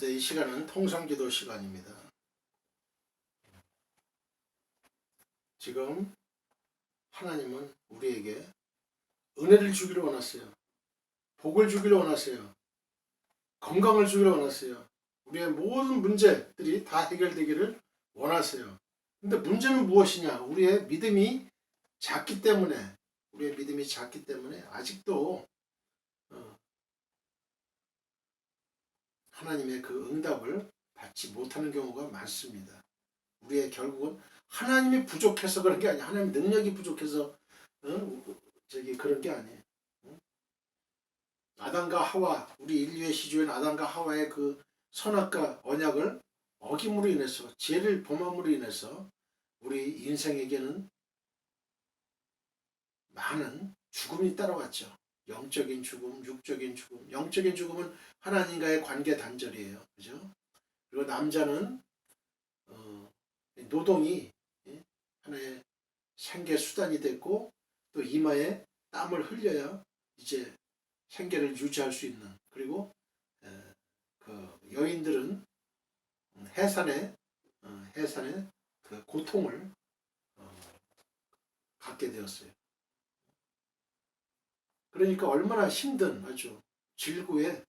이 시간은 통성기도 시간입니다. 지금 하나님은 우리에게 은혜를 주기를 원하세요. 복을 주기를 원하세요. 건강을 주기를 원하세요. 우리의 모든 문제들이 다 해결되기를 원하세요. 근데 문제는 무엇이냐? 우리의 믿음이 작기 때문에 아직도 하나님의 그 응답을 받지 못하는 경우가 많습니다. 우리의 결국은 하나님이 부족해서 그런 게 아니에요. 하나님 능력이 부족해서 그런 게 아니에요. 아담과 하와, 우리 인류의 시조인 아담과 하와의 그 선악과 언약을 어김으로 인해서, 죄를 범함으로 인해서 우리 인생에게는 많은 죽음이 따라왔죠. 영적인 죽음, 육적인 죽음. 영적인 죽음은 하나님과의 관계 단절이에요. 그죠? 그리고 남자는 노동이 하나의 생계 수단이 됐고, 또 이마에 땀을 흘려야 이제 생계를 유지할 수 있는, 그리고 그 여인들은 해산의 그 고통을 갖게 되었어요. 그러니까 얼마나 힘든 아주 질구의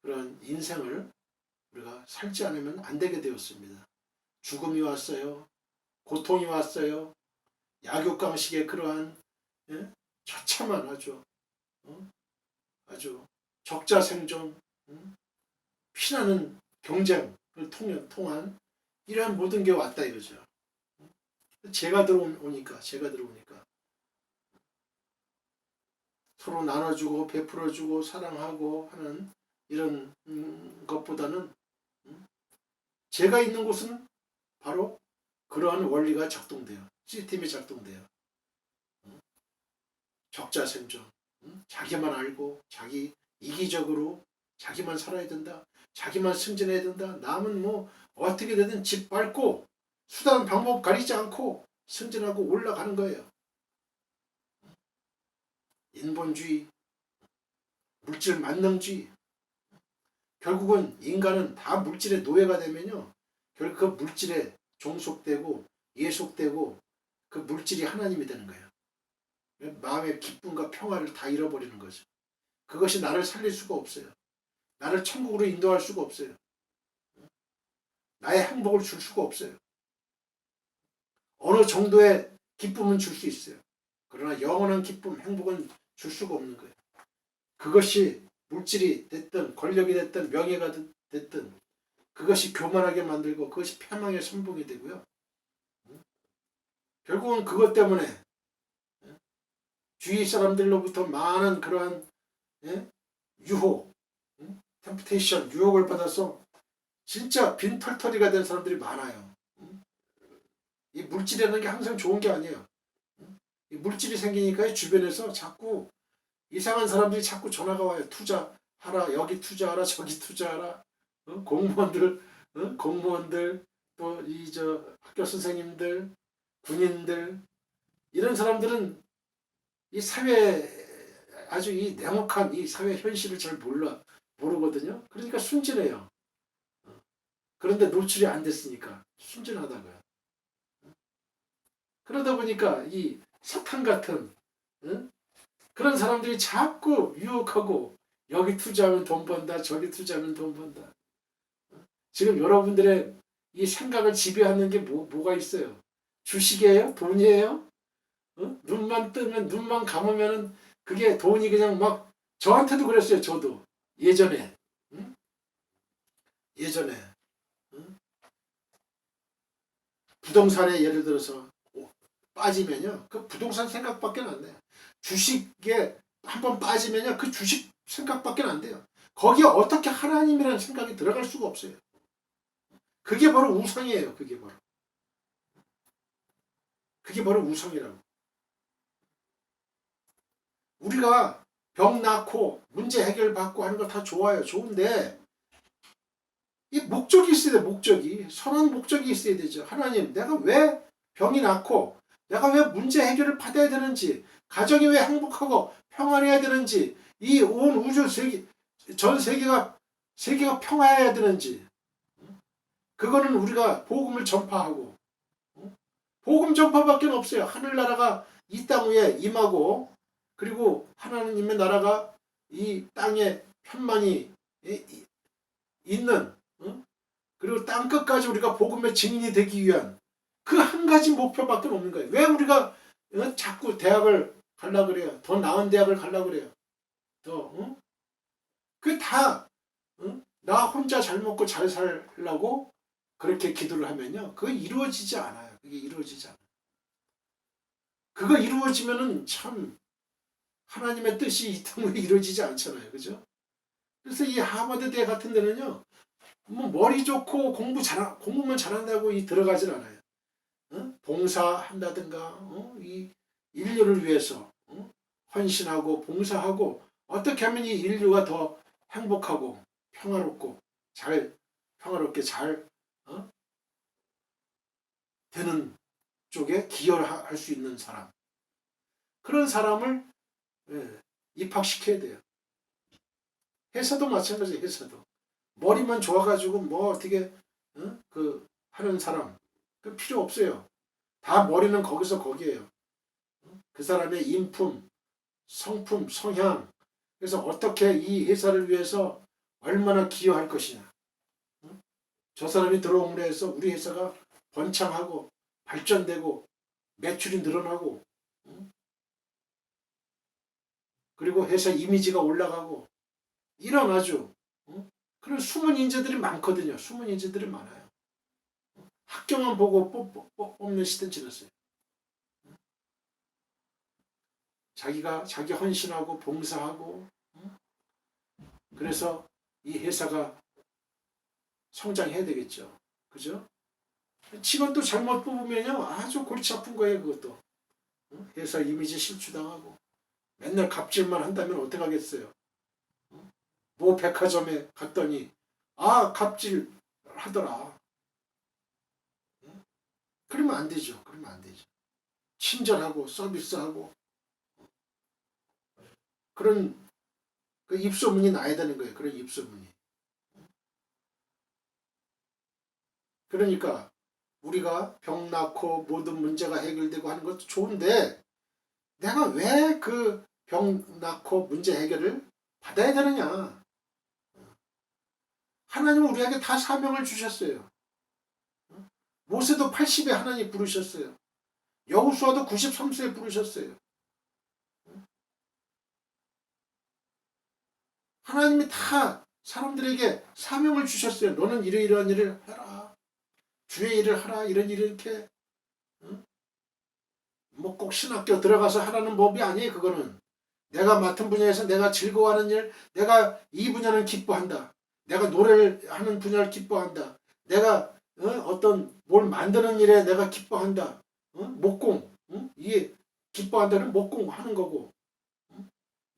그런 인생을 우리가 살지 않으면 안 되게 되었습니다. 죽음이 왔어요. 고통이 왔어요. 약육강식의 그러한 처참한 아주 적자생존, 피나는 경쟁을 통한 이러한 모든 게 왔다 이거죠. 제가 들어오니까 서로 나눠주고 베풀어주고 사랑하고 하는 이런 것보다는 제가 있는 곳은 바로 그러한 원리가 작동돼요. 시스템이 작동돼요. 적자생존, 자기만 알고 자기 이기적으로 자기만 살아야 된다. 자기만 승진해야 된다. 남은 뭐 어떻게 되든 집 밟고 수단 방법 가리지 않고 승진하고 올라가는 거예요. 인본주의, 물질 만능주의. 결국은 인간은 다 물질의 노예가 되면요, 결국 그 물질에 종속되고 예속되고 그 물질이 하나님이 되는 거예요. 마음의 기쁨과 평화를 다 잃어버리는 거죠. 그것이 나를 살릴 수가 없어요. 나를 천국으로 인도할 수가 없어요. 나의 행복을 줄 수가 없어요. 어느 정도의 기쁨은 줄 수 있어요. 그러나 영원한 기쁨, 행복은 줄 수가 없는 거예요. 그것이 물질이 됐든 권력이 됐든 명예가 됐든 그것이 교만하게 만들고 그것이 패망의 선봉이 되고요. 결국은 그것 때문에 주위 사람들로부터 많은 그러한 유혹, 템프테이션, 유혹을 받아서 진짜 빈털터리가 된 사람들이 많아요. 이 물질이라는 게 항상 좋은 게 아니에요. 이 물질이 생기니까 주변에서 자꾸 이상한 사람들이 자꾸 전화가 와요. 투자하라, 여기 투자하라, 저기 투자하라. 공무원들 또 학교 선생님들, 군인들, 이런 사람들은 이 사회 아주 이 냉혹한 이 사회 현실을 잘 모르거든요. 그러니까 순진해요. 그런데 노출이 안 됐으니까 순진하다고요. 그러다 보니까 이 사탄 같은 그런 사람들이 자꾸 유혹하고 여기 투자하면 돈 번다, 저기 투자하면 돈 번다. 지금 여러분들의 이 생각을 지배하는 게 뭐가 있어요? 주식이에요? 돈이에요? 눈만 뜨면, 눈만 감으면은 그게 돈이 그냥 막, 저한테도 그랬어요. 저도 예전에 부동산에 예를 들어서 빠지면요, 그 부동산 생각밖에 안 나요. 주식에 한번 빠지면요, 그 주식 생각밖에 안 돼요. 거기에 어떻게 하나님이라는 생각이 들어갈 수가 없어요. 그게 바로 우상이에요. 그게 바로 우상이라고. 우리가 병 낫고 문제 해결받고 하는 거 다 좋아요. 좋은데 이 목적이 있어야 돼. 목적이. 선한 목적이 있어야 되죠. 하나님, 내가 왜 병이 낫고 내가 왜 문제 해결을 받아야 되는지, 가정이 왜 행복하고 평안해야 되는지, 이 온 우주 세계, 전 세계가 세계가 평화해야 되는지, 그거는 우리가 복음을 전파하고, 복음 전파밖에 없어요. 하늘나라가 이 땅 위에 임하고, 그리고 하나님의 나라가 이 땅에 편만히 있는, 그리고 땅 끝까지 우리가 복음의 증인이 되기 위한 그 한 가지 목표밖에 없는 거예요. 왜 우리가 자꾸 대학을 가려고 그래요? 더 나은 대학을 가려고 그래요? 그게 다, 나 혼자 잘 먹고 잘 살려고 그렇게 기도를 하면요, 그거 이루어지지 않아요. 그게 이루어지지 않아요. 그거 이루어지면은 참 하나님의 뜻이 이 땅에 이루어지지 않잖아요. 그죠? 그래서 이 하버드대 같은 데는요, 뭐 머리 좋고 공부만 잘한다고 들어가질 않아요. 봉사한다든가, 이 인류를 위해서 헌신하고 봉사하고, 어떻게 하면 이 인류가 더 행복하고 평화롭고 평화롭게 잘 되는 쪽에 기여를 할 수 있는 사람, 그런 사람을 입학시켜야 돼요. 회사도 마찬가지예요. 회사도 머리만 좋아가지고 뭐 어떻게 하는 사람 그 필요 없어요. 다 머리는 거기서 거기에요. 그 사람의 인품, 성품, 성향, 그래서 어떻게 이 회사를 위해서 얼마나 기여할 것이냐. 저 사람이 들어옴으로 해서 우리 회사가 번창하고 발전되고 매출이 늘어나고, 그리고 회사 이미지가 올라가고, 이런 아주 그런 숨은 인재들이 많거든요. 숨은 인재들이 많아요. 학교만 보고 뽑는 시대는 지났어요. 자기 헌신하고 봉사하고, 그래서 이 회사가 성장해야 되겠죠. 그죠? 직원도 잘못 뽑으면요, 아주 골치 아픈 거예요. 그것도 회사 이미지 실추당하고, 맨날 갑질만 한다면 어떡하겠어요. 뭐 백화점에 갔더니 갑질 하더라. 그러면 안 되죠. 그러면 안 되죠. 친절하고 서비스하고 그런 그 입소문이 나야 되는 거예요. 그런 입소문이. 그러니까 우리가 병 낫고 모든 문제가 해결되고 하는 것도 좋은데, 내가 왜 그 병 낫고 문제 해결을 받아야 되느냐. 하나님은 우리에게 다 사명을 주셨어요. 모세도 80에 하나님 부르셨어요. 여호수아도 93세에 부르셨어요. 하나님이 다 사람들에게 사명을 주셨어요. 너는 이러이러한 일을 해라. 주의 일을 하라. 이런 일을 이렇게. 뭐 꼭 신학교 들어가서 하라는 법이 아니에요. 그거는. 내가 맡은 분야에서 내가 즐거워하는 일, 내가 이 분야는 기뻐한다. 내가 노래를 하는 분야를 기뻐한다. 내가 어떤 뭘 만드는 일에 내가 기뻐한다. 목공, 이게 기뻐한다는 목공 하는 거고.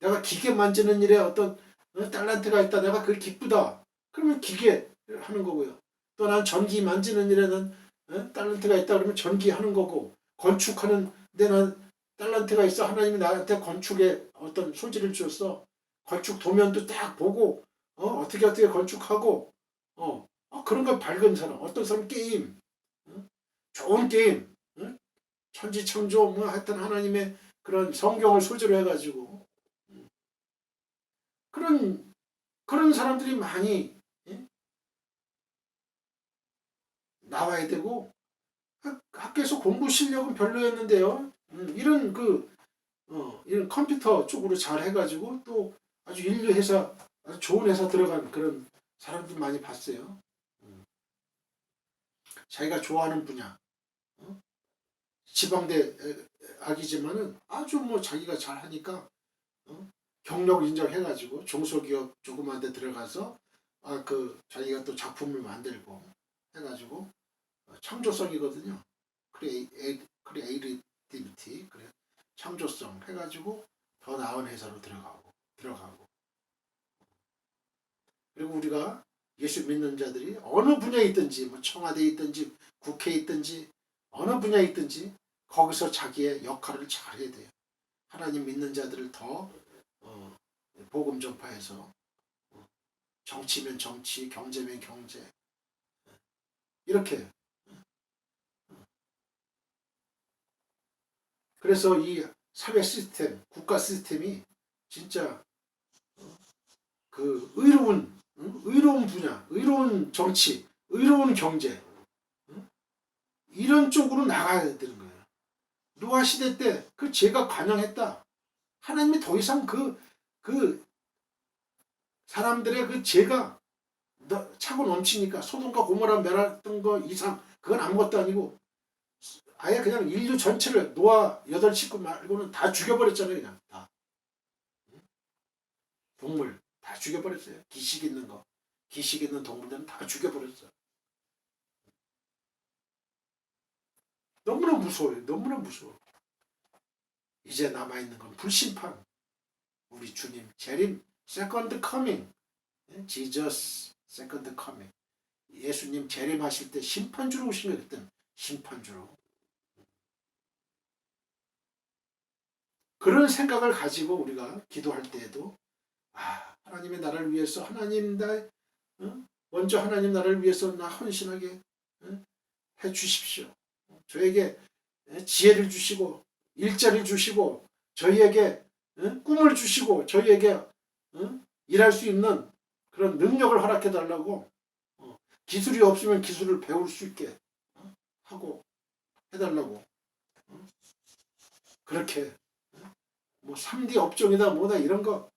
내가 기계 만지는 일에 어떤 달란트가 있다. 내가 그게 기쁘다. 그러면 기계 하는 거고요. 또 난 전기 만지는 일에는 달란트가 있다. 그러면 전기 하는 거고. 건축하는 데는 달란트가 있어. 하나님이 나한테 건축에 어떤 소질을 주었어. 건축 도면도 딱 보고 어떻게 건축하고 그런 거 밝은 사람. 어떤 사람 게임, 좋은 게임, 천지창조 뭐 하여튼 하나님의 그런 성경을 소재로 해가지고 그런 사람들이 많이 나와야 되고, 학교에서 공부 실력은 별로였는데요. 이런 컴퓨터 쪽으로 잘 해가지고 또 아주 인류 회사, 아주 좋은 회사 들어간 그런 사람들 많이 봤어요. 자기가 좋아하는 분야, 지방대 악이지만은 아주 뭐 자기가 잘 하니까 경력 인정해가지고 중소기업 조그만 데 들어가서 자기가 또 작품을 만들고 해가지고 창조성이거든요. 크리에이티비티, 그래 창조성 해가지고 더 나은 회사로 들어가고. 그리고 우리가 예수 믿는 자들이 어느 분야에 있든지, 뭐 청와대에 있든지 국회에 있든지 어느 분야에 있든지 거기서 자기의 역할을 잘 해야 돼요. 하나님 믿는 자들을 더 복음 전파해서 정치면 정치, 경제면 경제. 이렇게. 그래서 이 사회 시스템, 국가 시스템이 진짜 그 의로운 분야, 의로운 정치, 의로운 경제, 이런 쪽으로 나가야 되는 거예요. 노아 시대 때 그 죄가 관영했다. 하나님이 더 이상 그 사람들의 그 죄가 차고 넘치니까 소돔과 고모라 멸했던 거 이상 그건 아무것도 아니고 아예 그냥 인류 전체를 노아 8식구 말고는 다 죽여버렸잖아요. 그냥 다. 동물 다 죽여버렸어요. 기식 있는 거. 기식 있는 동물들은 다 죽여버렸어요. 너무나 무서워요. 너무나 무서워. 이제 남아있는 건 불심판. 우리 주님 재림, 세컨드 커밍. 지저스 세컨드 커밍. 예수님 재림하실 때 심판주로 오신 거예요. 그때는 심판주로. 그런 생각을 가지고 우리가 기도할 때에도 하나님의 나라를 위해서 하나님 먼저 하나님 나라를 위해서 나 헌신하게 해 주십시오. 저에게 지혜를 주시고 일자리를 주시고 저희에게 꿈을 주시고 저희에게 일할 수 있는 그런 능력을 허락해 달라고 기술이 없으면 기술을 배울 수 있게 하고 해달라고 그렇게 뭐 3D 업종이다 뭐다 이런 거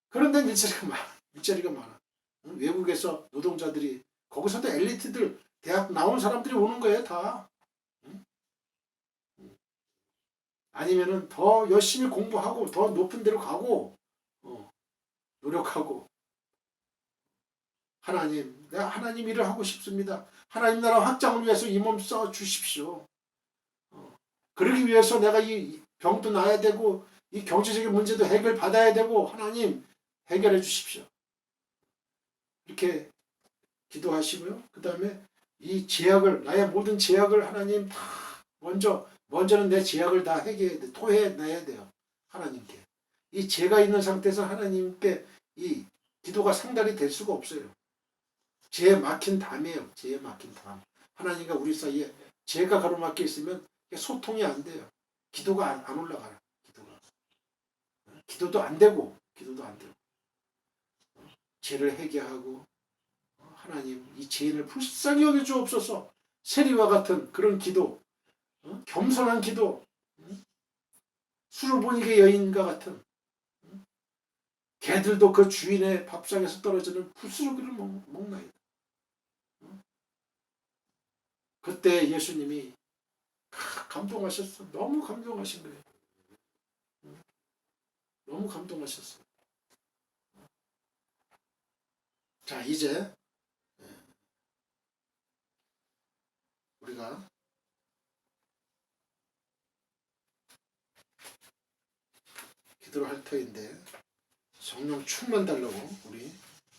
그런 데는 일자리가 많아. 외국에서 노동자들이 거기서도 엘리트들 대학 나온 사람들이 오는 거예요 다. 아니면은 더 열심히 공부하고 더 높은 데로 가고 노력하고 하나님 내가 하나님 일을 하고 싶습니다. 하나님 나라 확장을 위해서 이 몸 써 주십시오. 그러기 위해서 내가 이 병도 나아야 되고 이 경제적인 문제도 해결받아야 되고 하나님 해결해 주십시오. 이렇게 기도하시고요. 그 다음에 이 제약을 나의 모든 제약을 하나님 다 먼저는 내 제약을 다 토해내야 돼요. 하나님께. 이 죄가 있는 상태에서 하나님께 이 기도가 상달이 될 수가 없어요. 죄에 막힌 담이에요. 죄에 막힌 담. 하나님과 우리 사이에 죄가 가로막혀 있으면 소통이 안 돼요. 기도가 안 올라가요. 기도도 안 되고 죄를 회개하고 하나님 이 죄인을 불쌍히 여겨 주옵소서. 세리와 같은 그런 기도, 겸손한 기도, 수르보니게 여인과 같은 개들도 그 주인의 밥상에서 떨어지는 부스러기를 먹나이다. 그때 예수님이 감동하셨어. 너무 감동하신 거예요. 너무 감동하셨어. 자, 이제 우리가 기도를 할 터인데 성령 충만 달라고 우리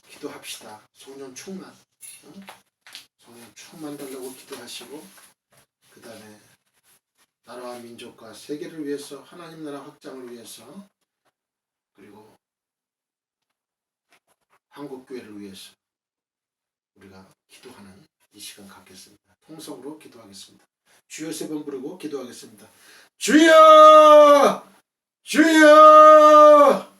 기도합시다. 성령 충만. 성령 충만 달라고 기도하시고 그 다음에 나라와 민족과 세계를 위해서 하나님 나라 확장을 위해서 그리고 한국교회를 위해서 우리가 기도하는 이 시간 갖겠습니다. 통성으로 기도하겠습니다. 주여 3번 부르고 기도하겠습니다. 주여! 주여!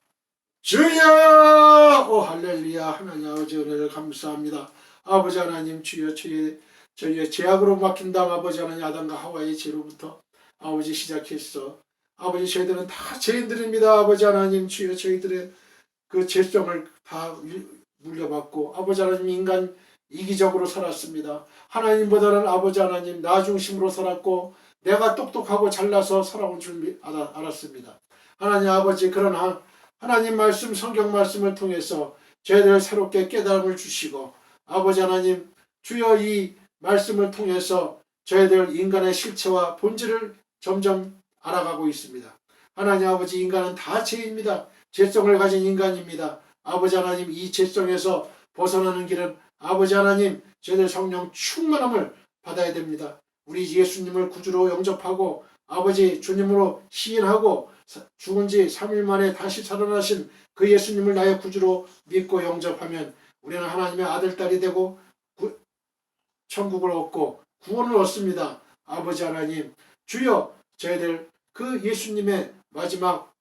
주여! 오 할렐루야. 하나님 아버지 은혜를 감사합니다. 아버지 하나님 주여 저희의 죄악으로 막힌 담 아버지 하나님 아담과 하와의 죄로부터 아버지 시작했어. 아버지 저희들은 다 죄인들입니다. 아버지 하나님 주여 저희들의 그 죄성을 다 물려받고 아버지 하나님 인간 이기적으로 살았습니다. 하나님보다는 아버지 하나님 나 중심으로 살았고 내가 똑똑하고 잘나서 살아온 줄 알았습니다. 하나님 아버지 그러나 하나님 말씀 성경 말씀을 통해서 저희들 새롭게 깨달음을 주시고 아버지 하나님 주여 이 말씀을 통해서 저희들 인간의 실체와 본질을 점점 알아가고 있습니다. 하나님 아버지 인간은 다 죄입니다. 죄성을 가진 인간입니다. 아버지 하나님 이 죄성에서 벗어나는 길은 아버지 하나님 저희들 성령 충만함을 받아야 됩니다. 우리 예수님을 구주로 영접하고 아버지 주님으로 시인하고 죽은 지 3일 만에 다시 살아나신 그 예수님을 나의 구주로 믿고 영접하면 우리는 하나님의 아들, 딸이 되고 천국을 얻고 구원을 얻습니다. 아버지 하나님, 주여, 저희들 그 예수님의 마지막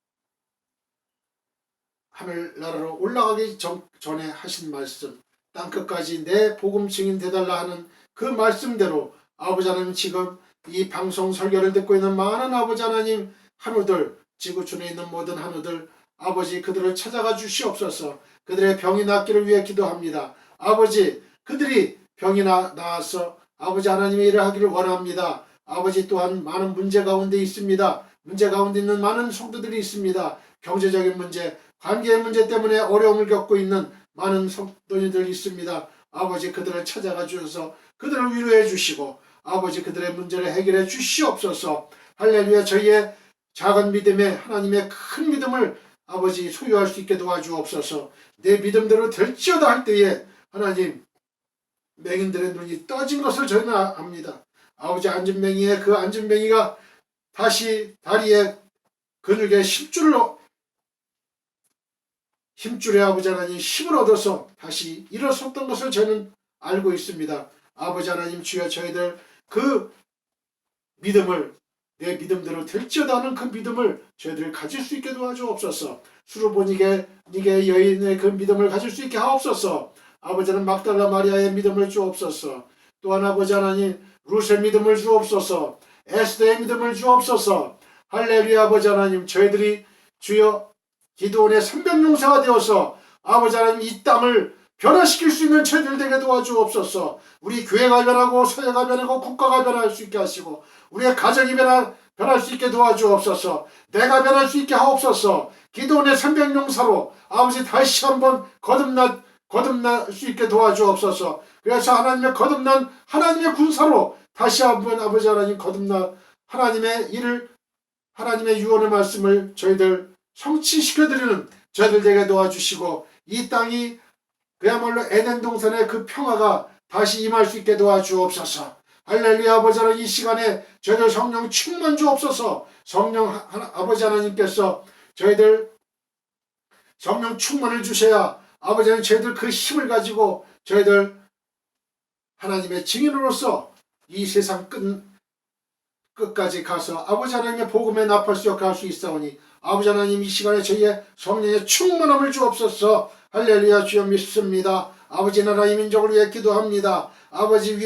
하늘나라로 올라가기 전에 하신 말씀, 땅끝까지 내 복음 증인 되달라 하는 그 말씀대로 아버지 하나님, 지금 이 방송 설교를 듣고 있는 많은 아버지 하나님 한우들, 지구촌에 있는 모든 한우들, 아버지 그들을 찾아가 주시옵소서. 그들의 병이 낫기를 위해 기도합니다. 아버지, 그들이 병이 나아서 아버지 하나님의 일을 하기를 원합니다. 아버지, 또한 많은 문제 가운데 있습니다. 문제 가운데 있는 많은 성도들이 있습니다. 경제적인 문제, 관계의 문제 때문에 어려움을 겪고 있는 많은 성도님들 있습니다. 아버지, 그들을 찾아가 주셔서 그들을 위로해 주시고 아버지, 그들의 문제를 해결해 주시옵소서. 할렐루야. 저희의 작은 믿음에 하나님의 큰 믿음을 아버지 소유할 수 있게 도와주옵소서. 내 믿음대로 될지어다 할 때에 하나님, 맹인들의 눈이 떠진 것을 저희는 압니다. 아버지, 앉은 맹이의 그 앉은 맹이가 다시 다리에 근육에 힘줄에 아버지 하나님 힘을 얻어서 다시 일어섰던 것을 저는 알고 있습니다. 아버지 하나님, 주여, 저희들 그 믿음을 내 믿음대로 될지어다 하는 그 믿음을 저희들 가질 수 있게 도와주옵소서. 수르보니게 여인의 그 믿음을 가질 수 있게 하옵소서. 아버지는 막달라 마리아의 믿음을 주옵소서. 또한 아버지 하나님, 루스의 믿음을 주옵소서. 에스더의 믿음을 주옵소서. 할렐루야. 아버지 하나님, 저희들이 주여 기드온의 선병용사가 되어서 아버지 하나님 이 땅을 변화시킬 수 있는 저희들 되게 도와주옵소서. 우리 교회가 변하고 사회가 변하고 국가가 변할 수 있게 하시고 우리의 가정이 변할 수 있게 도와주옵소서. 내가 변할 수 있게 하옵소서. 기드온의 선병용사로 아버지 다시 한번 거듭날 수 있게 도와주옵소서. 그래서 하나님의 거듭난 하나님의 군사로 다시 한번 아버지 하나님 거듭나 하나님의 일을, 하나님의 유언의 말씀을 저희들 성취시켜드리는 저희들 되게 도와주시고 이 땅이 그야말로 에덴 동산의 그 평화가 다시 임할 수 있게 도와주옵소서. 할렐루야. 아버지 하나님, 이 시간에 저희들 성령 충만 주옵소서. 성령 아버지 하나님께서 저희들 성령 충만을 주셔야 아버지 하나님 저희들 그 힘을 가지고 저희들 하나님의 증인으로서 이 세상 끝까지 가서 아버지 하나님의 복음에 나팔 수 역할 수 있사오니 아버지 하나님, 이 시간에 저희의 성령의 충만함을 주옵소서. 할렐루야. 주여, 믿습니다. 아버지 나라 이 민족을 위해 기도합니다. 아버지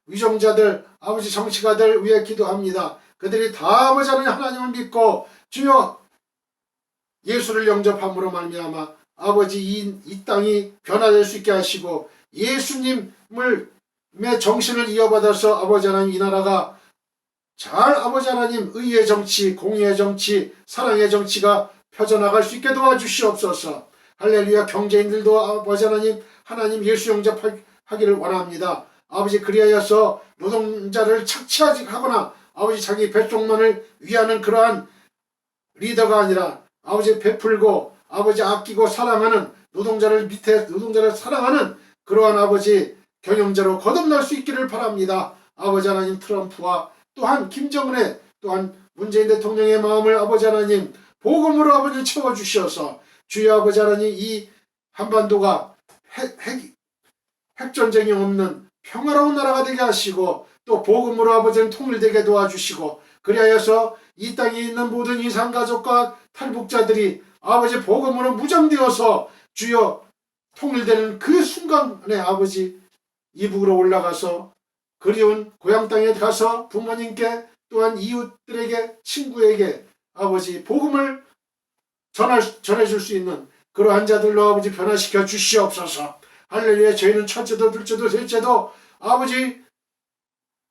위정자들, 아버지 정치가들 위해 기도합니다. 그들이 다 아버지 하나님을 믿고 주여 예수를 영접함으로 말미암아 아버지 이 땅이 변화될 수 있게 하시고 예수님의 정신을 이어받아서 아버지 하나님 이 나라가 잘 아버지 하나님 의의 정치, 공의의 정치, 사랑의 정치가 펴져나갈 수 있게 도와주시옵소서. 할렐루야. 경제인들도 아버지 하나님 예수 영접하기를 원합니다. 아버지, 그리하여서 노동자를 착취하거나 아버지 자기 백성만을 위하는 그러한 리더가 아니라 아버지 베풀고 아버지 아끼고 사랑하는 노동자를 사랑하는 그러한 아버지 경영자로 거듭날 수 있기를 바랍니다. 아버지 하나님, 트럼프와 또한 김정은의 또한 문재인 대통령의 마음을 아버지 하나님 복음으로 아버지 채워주셔서 주여 아버지 하나님 이 한반도가 핵전쟁이 없는 평화로운 나라가 되게 하시고 또 복음으로 아버지는 통일되게 도와주시고 그리하여서 이 땅에 있는 모든 이산가족과 탈북자들이 아버지 복음으로 무장되어서 주여 통일되는 그 순간에 아버지 이북으로 올라가서 그리운 고향 땅에 가서 부모님께 또한 이웃들에게 친구에게 아버지 복음을 전해줄 수 있는 그러한 자들로 아버지 변화시켜 주시옵소서. 할렐루야. 저희는 첫째도 둘째도 셋째도 아버지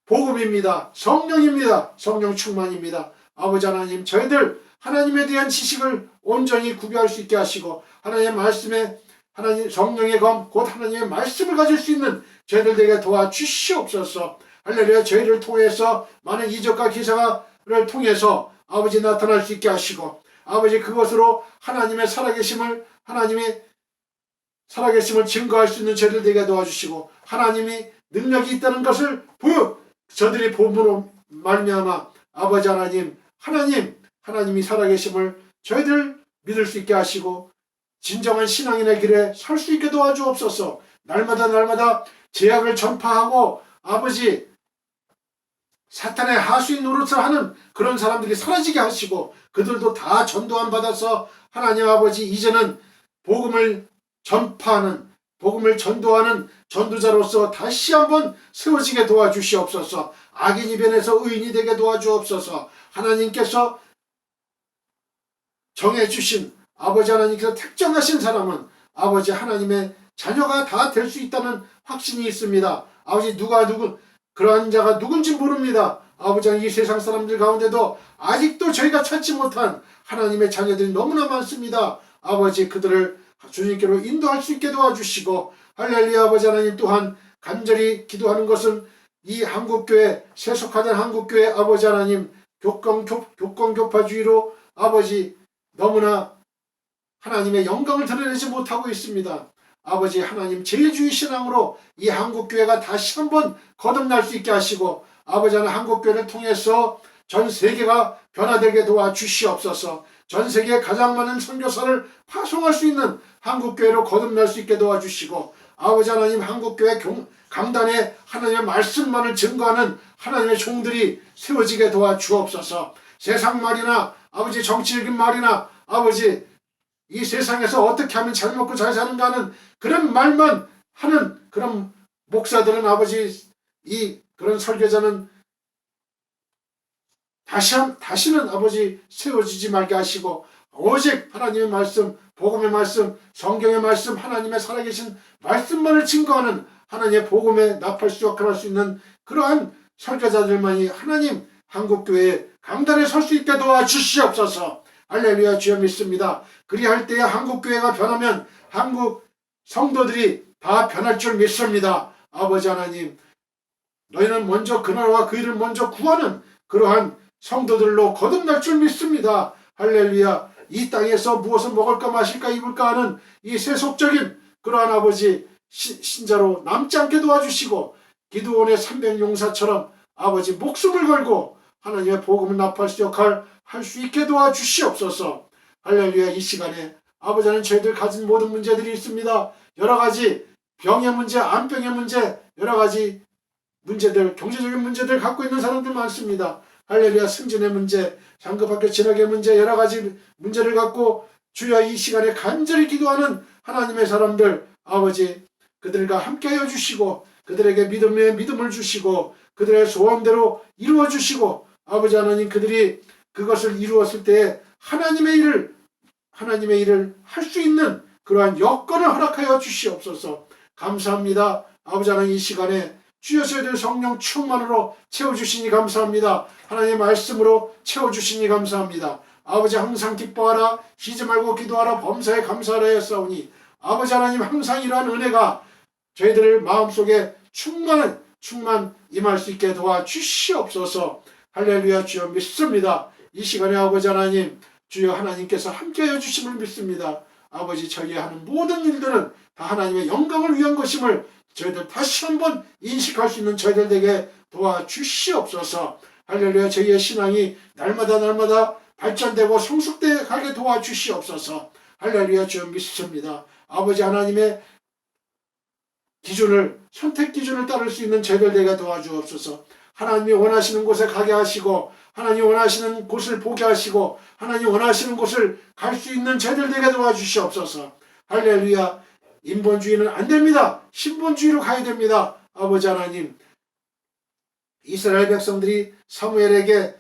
복음입니다. 성령입니다. 성령 충만입니다. 아버지 하나님, 저희들 하나님에 대한 지식을 온전히 구별할 수 있게 하시고 하나님의 말씀에 하나님 성령의 검 곧 하나님의 말씀을 가질 수 있는 저희들에게 도와주시옵소서. 할렐루야. 저희를 통해서 많은 이적과 기사를 통해서 아버지 나타날 수 있게 하시고 아버지 그것으로 하나님의 살아계심을 증거할 수 있는 저희들에게 도와주시고 하나님이 능력이 있다는 것을 저들이 봄으로 말미암아 아버지 하나님 하나님이 살아계심을 저희들 믿을 수 있게 하시고 진정한 신앙인의 길에 설 수 있게 도와주옵소서. 날마다 제약을 전파하고 아버지 사탄의 하수인 노릇을 하는 그런 사람들이 사라지게 하시고 그들도 다 전도함 받아서 하나님 아버지 이제는 복음을 전파하는 복음을 전도하는 전도자로서 다시 한번 세워지게 도와주시옵소서. 악인 이변에서 의인이 되게 도와주옵소서. 하나님께서 정해주신 아버지 하나님께서 택정하신 사람은 아버지 하나님의 자녀가 다 될 수 있다는 확신이 있습니다. 아버지 그러한 자가 누군지 모릅니다. 아버지 이 세상 사람들 가운데도 아직도 저희가 찾지 못한 하나님의 자녀들이 너무나 많습니다. 아버지 그들을 주님께로 인도할 수 있게 도와주시고 할렐루야. 아버지 하나님 또한 간절히 기도하는 것은 이 한국교회 세속화된 한국교회 아버지 하나님 교권교파주의로 아버지 너무나 하나님의 영광을 드러내지 못하고 있습니다. 아버지 하나님 제일주의 신앙으로 이 한국교회가 다시 한번 거듭날 수 있게 하시고 아버지 하나님 한국교회를 통해서 전 세계가 변화되게 도와주시옵소서. 전 세계에 가장 많은 선교사를 파송할 수 있는 한국교회로 거듭날 수 있게 도와주시고 아버지 하나님 한국교회 강단에 하나님의 말씀만을 증거하는 하나님의 종들이 세워지게 도와주옵소서. 세상 말이나 아버지 정치적인 말이나 아버지 이 세상에서 어떻게 하면 잘 먹고 잘 사는가 하는 그런 말만 하는 그런 목사들은 아버지 그런 설교자는 다시는 아버지 세워지지 말게 하시고 오직 하나님의 말씀, 복음의 말씀, 성경의 말씀, 하나님의 살아계신 말씀만을 증거하는 하나님의 복음에 나팔수 역할을 할 수 있는 그러한 설교자들만이 하나님 한국교회의 강단에 설 수 있게 도와주시옵소서. 할렐루야. 주여 믿습니다. 그리할 때에 한국교회가 변하면 한국 성도들이 다 변할 줄 믿습니다. 아버지 하나님 너희는 먼저 그 나라와 그 일을 먼저 구하는 그러한 성도들로 거듭날 줄 믿습니다. 할렐루야. 이 땅에서 무엇을 먹을까 마실까 입을까 하는 이 세속적인 그러한 아버지 신자로 남지 않게 도와주시고 기드온의 300용사처럼 아버지 목숨을 걸고 하나님의 복음을 나팔수 역할 할 수 있게 도와주시옵소서. 할렐루야. 이 시간에 아버지는 저희들 가진 모든 문제들이 있습니다. 여러가지 병의 문제, 안병의 문제, 여러가지 문제들, 경제적인 문제들 갖고 있는 사람들 많습니다. 할렐루야. 승진의 문제, 장급학교 진학의 문제, 여러가지 문제를 갖고 주여 이 시간에 간절히 기도하는 하나님의 사람들 아버지 그들과 함께하여 주시고 그들에게 믿음을 주시고 그들의 소원대로 이루어 주시고 아버지 하나님 그들이 그것을 이루었을 때에 하나님의 일을 할 수 있는 그러한 여건을 허락하여 주시옵소서. 감사합니다. 아버지 하나님 이 시간에 주여 저희들 성령 충만으로 채워주시니 감사합니다. 하나님의 말씀으로 채워주시니 감사합니다. 아버지 항상 기뻐하라 쉬지 말고 기도하라 범사에 감사하라 했사오니 아버지 하나님 항상 이러한 은혜가 저희들 마음속에 충만 임할 수 있게 도와주시옵소서. 할렐루야. 주여 믿습니다. 이 시간에 아버지 하나님 주여 하나님께서 함께하여 주심을 믿습니다. 아버지 저희의 하는 모든 일들은 다 하나님의 영광을 위한 것임을 저희들 다시 한번 인식할 수 있는 저희들 되게 도와주시옵소서. 할렐루야. 저희의 신앙이 날마다 발전되고 성숙되게 가게 도와주시옵소서. 할렐루야. 주여 믿습니다. 아버지 하나님의 선택 기준을 따를 수 있는 저희들 되게 도와주옵소서. 하나님이 원하시는 곳에 가게 하시고 하나님 원하시는 곳을 보게 하시고 하나님 원하시는 곳을 갈 수 있는 저희들 되게 도와주시옵소서. 할렐루야. 인본주의는 안됩니다. 신본주의로 가야 됩니다. 아버지 하나님 이스라엘 백성들이 사무엘에게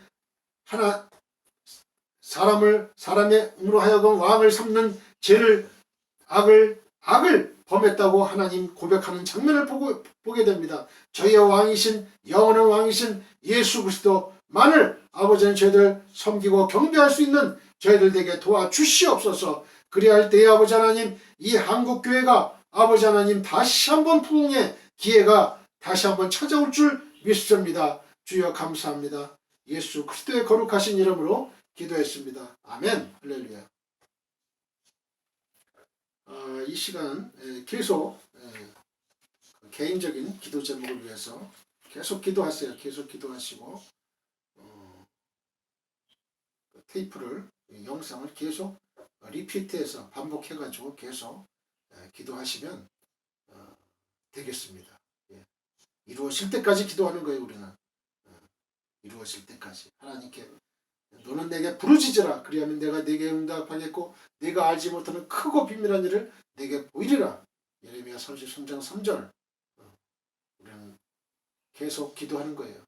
사람으로 하여금 왕을 삼는 악을 범했다고 하나님 고백하는 장면을 보게 됩니다. 저희의 왕이신 영원한 왕이신 예수 그리스도만을 아버지는 저희들 섬기고 경배할 수 있는 저희들에게 도와주시옵소서. 그리할 때에 아버지 하나님 이 한국교회가 아버지 하나님 다시 한번 부흥의 기회가 다시 한번 찾아올 줄 믿습니다. 주여 감사합니다. 예수 그리스도의 거룩하신 이름으로 기도했습니다. 아멘. 할렐루야. 이 시간 계속 개인적인 기도 제목을 위해서 계속 기도하세요. 계속 기도하시고 테이프를 이 영상을 계속 리피트해서 반복해가지고 계속 기도하시면 되겠습니다. 예. 이루어질 때까지 기도하는 거예요. 우리는 이루어질 때까지 하나님께 너는 내게 부르짖으라 그리하면 내가 내게 응답하겠고 내가 알지 못하는 크고 비밀한 일을 내게 보이리라. 예레미야 33장 3절. 우리는 계속 기도하는 거예요.